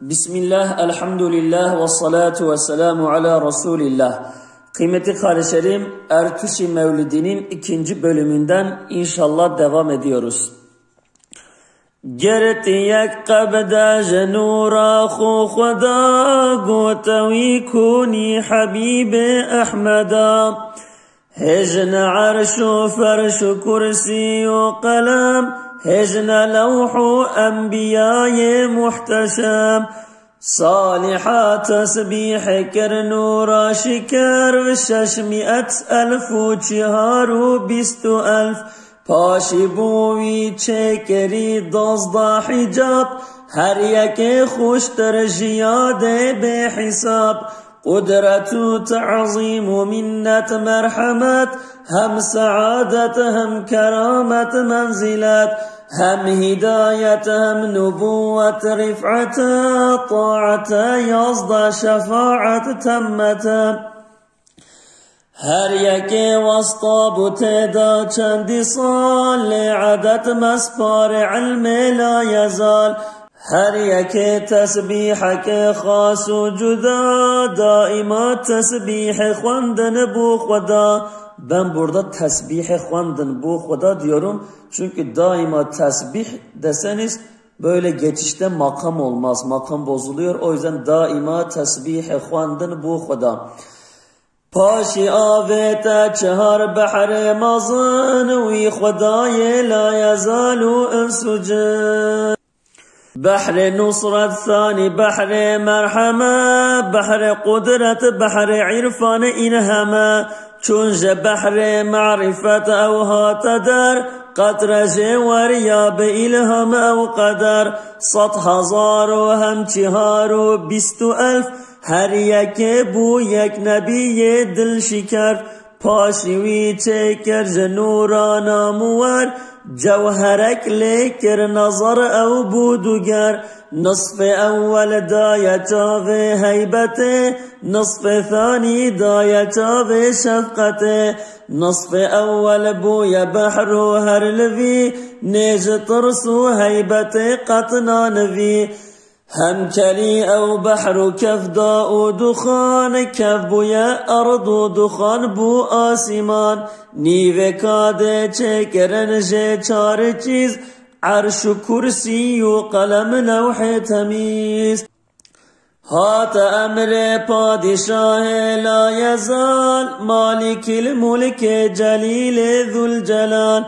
Bismillah, elhamdülillah ve salatu ve selamu ala Resulillah. Kıymetli kardeşlerim, Ertuşi Mevlidi'nin 2. bölümünden inşallah devam ediyoruz. Gerti yek qabda jenura khu khuda gotawi kuni habibi Ahmeda. Hejne arşu ferşu kursiyu qalam, hejne levhu enbiyayı muhteşem. صالحات تسبيح كر نورا شكر 600,000 پاشی بوی چکری 12 حجاب هر یک خوشتر جیاده به حساب قدرت و تعظیم و منت مرحمت هم سعادت هم کرامت منزلت هم هدایت هم نبوت رفعت طاعت یازد شفاعت تمت هر یک وسطا بتدا چندی سال عدد مسپار علم لا یزال هر یک تسبیح که خاص و جدا دائما تسبیح خواندن بو خدا. Ben burada tesbih khwandın bu Xuda diyorum. Çünkü daima tesbih deseniz böyle geçişte makam olmaz. Makam bozuluyor. O yüzden daima tesbih khwandın bu Xuda. Paşi avete çehar bahre mazın ve Xudaye la yazalu ensucun. بحر نصرت ثاني بحر مرحمة بحر قدرت بحر عرفان إنهما چونج بحر معرفت او هات در قطرج وریاب الهام او قدر 100,000 و هم 420,000 هر یک بو یک نبی دل شکر پاشوی چکر جنورا نامور جوهرک لیکر نظر او بودگر نصف اول دایتا و هیبته نصف ثانی دایتا و شفقته نصف اول بوی بحر و هر لوی نیج ترس و هیبت قطنا نوی هم کلی او بحر و کف دا و دخان کف بوی ارض و دخان بو آسمان نیوه کاده چکرن جه 4 چیز عرش و کرسی و قلم لوح تمیز هات امر پادشاه لا یزال مالک الملک جلیل ذو الجلال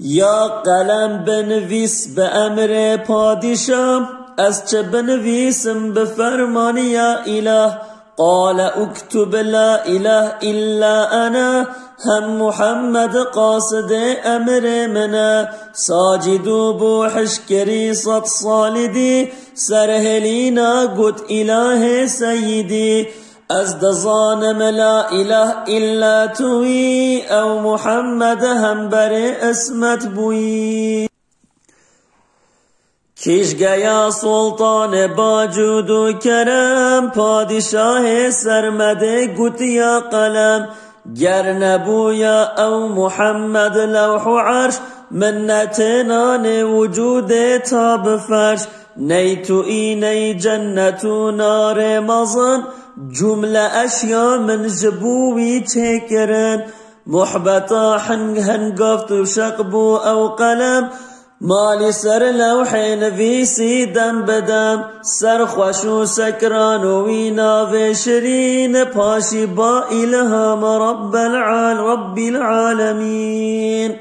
یا قلم بنویس به امر پادشاه از چه بنویسم به فرمان یا اله قال اكتب لا اله الا انا هم محمد قاصد امر منا ساجدو بو حشکری 100 سال دی سرهلینا قد اله سیدی از دزانم لا اله الا توی او محمد هم بر اسمت بوی کشگیا سلطان باجود و کرم پادشاه سرمده گوتیا قلم گر نبویا او محمد لوح و عرش منت نان وجود تاب فرش نی تو ای نی جنت و نار مزن جمله اشیا من جبوی چکرن محبتا هنگافت و شقبو او قلم مالی سر لوح نویسی دم بدم سر خوش و سکران و وینا و شرین پاشی با الهام رب العالمین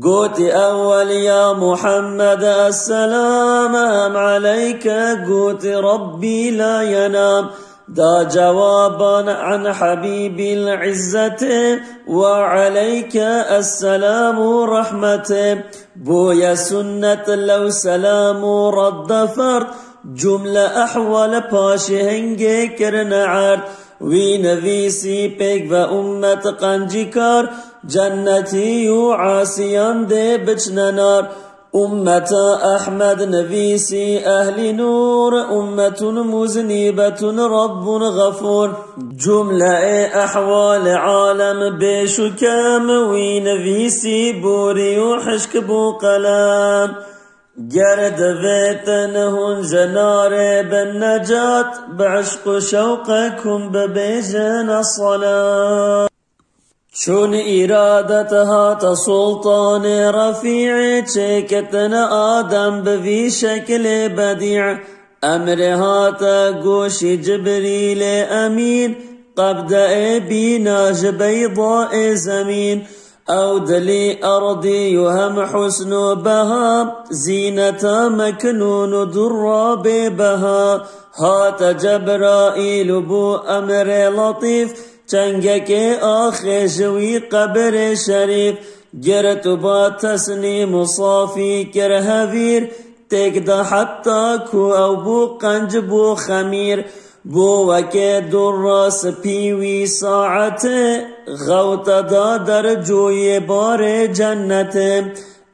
گوتی اول یا محمد السلام هم علیک گوتی ربی لا ینام دا جوابا عن حبيب العزة وعليك السلام رحمته بويا سنة لو سلام رد فرد جملة أحوال پاشي هنگي کرن عرد وی نویسی پیک و امت قنجکار جنتی و عاسیان ده بچننار امت احمد نویسی اهل نور امت مذنبت رب غفور جمله احوال عالم بشکم وی نویسی بوری و حشک بو قلم گرد ویتن هن جنار بالنجات بعشق شوقكم ببيجن الصلاة چون ایرادتها تا سلطان رفیع چکتن آدم بوی شکل بدیع امرها تا گوش جبریل امین قبضه بیناج بیضاء زمین او دلی ارضی یهم حسن بها زینتا مکنون دراب بها هات جبرائیل بو امر لطیف چنگک آخر جوی قبر شریف گرت با تسنیم صافی کر هویر تکدا حتی کو او بو قنج بو خمیر بو وکه دراس پیوی ساعت غوت دا در جوی بار جنت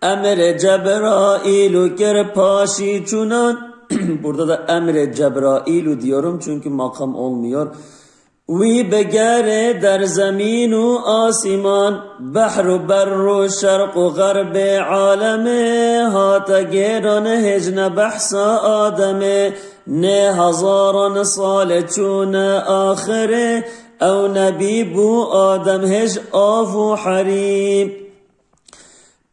امر جبرائیل کر پاشی چونان burada da emre Cebrail'u diyorum çünkü makam olmuyor. وی بگره در زمین و آسمان بحر و بر و شرق و غرب عالم هات گیران هجن بحث آدم نه هزاران سال چون آخره او نبی بو آدم هج آف و حریم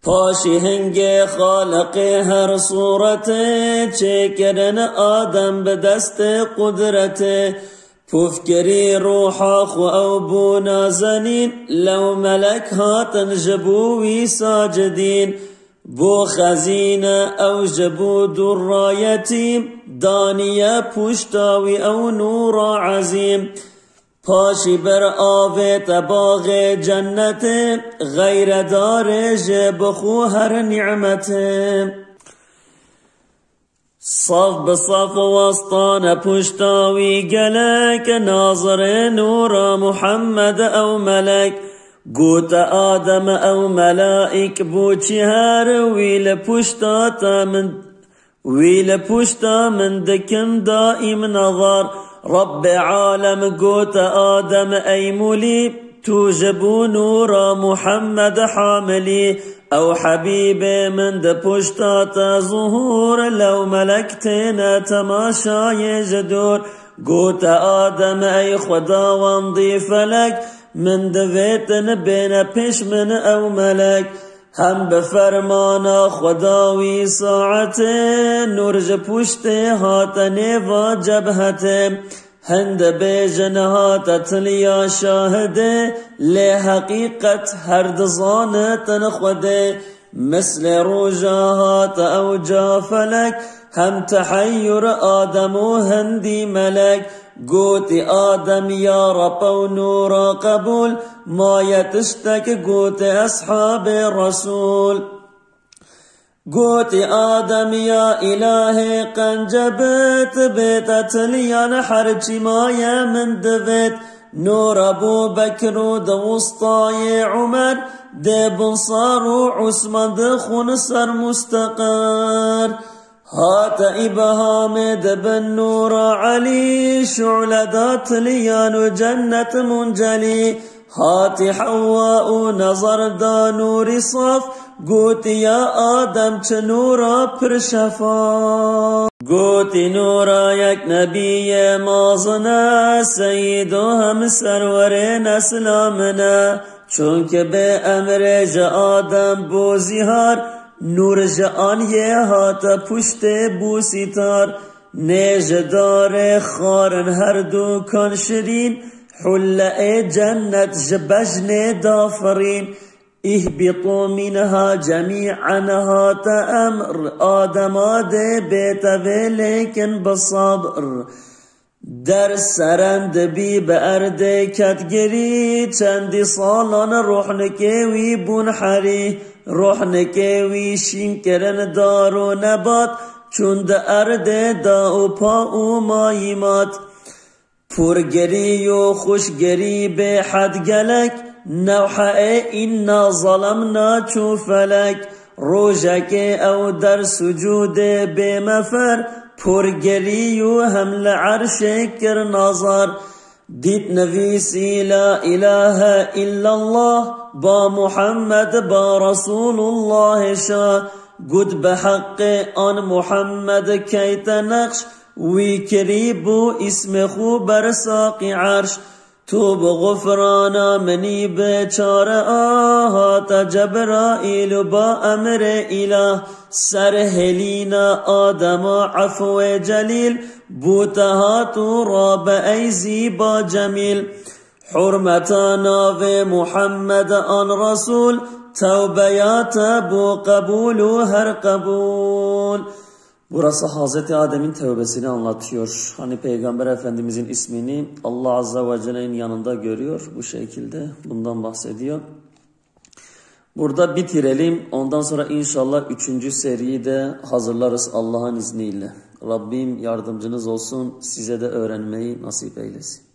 پاشی هنگ خالق هر صورت چکرن آدم به دست قدرت پفکری روحا خو او بو نازنین لو ملک هاتن جبوی ساجدین بو خزین او جبو درایتیم دانیه پشتاوی او نور عظیم پاشی بر آویت باغ جنت غیر دار جبخو هر نعمت صف بصف وسطان پشتاوی گلک ناظر نور محمد او ملک گوت آدم او ملائک بوچی هر ویل پشتا من دکم دائم نظر رب عالم گوت آدم ای مولی توجبو نور محمد حاملی او حبیب من د پشتا ظهور لو ملکتنا تماشای جدور گوت آدم ای خداوندی فلک من دویتن بین پیش من او ملک هم بفرمانا خداوی ساعت نورج پشت هاتنی و جبهت هند بیجن هاتت لیا شاهده لی حقیقت هر دزانتن خوده مثل روجاهات او جا فلک هم تحیر آدم و هندی ملک گوتی آدم یا رب و نورا قبول ما یتشتک گوتی اصحاب رسول گوتی آدم یا الہ قنجبت بیتت لیان حرچی مایا من دویت نور ابو بکر و دوسطای عمر ده بنصار و عثمان ده خون سر مستقر هات ابهام دبن نور علی شعلدات لیان جنت منجلی هات حواء نظر دا نور صاف گوتی یا آدم چه نورا پر شفا گوتی نورا یک نبی مازنا سید و هم سرور نسلامنا چونکه به امر جا آدم بوزیهار نور جان یه هاتا پشت بوسیتار نیجدار خارن هر دو کن شرین حلع جنت جبجن دافرین اهبطوا منها جميعا هات امر آدم آده بیتوه لیکن بصبر در سرند بی بارد کتگری چندی سالان روح نکوی بون حری روح نکوی شینکرن دار و نبات چون در ارد دا و پا و مایمات پرگری و خوشگری به حد گلک نوحه اینا ظلمنا چو فلک روژک او در سجود به مفر پرگری و حمل عرش کر نظر دیت نویسی لا اله الا الله با محمد با رسول الله شا Gud be hakkı an Muhammed keyte nakş, Wî kirî bu ismi xû ber saqî arş. Tu bu gufrana menî beçare ahate Cebraîl ba emre ilah. Serhelîna Adema afwe celîl, Bûteha tu rabe ey zîba cemîl. Hurmeta nave Muhammed an Resul, Tevbeyate bu kabulü her kabul. Burası Hazreti Adem'in tövbesini anlatıyor. Hani Peygamber Efendimizin ismini Allah Azze ve Celle'nin yanında görüyor. Bu şekilde bundan bahsediyor. Burada bitirelim. Ondan sonra inşallah 3. seriyi de hazırlarız Allah'ın izniyle. Rabbim yardımcınız olsun. Size de öğrenmeyi nasip eylesin.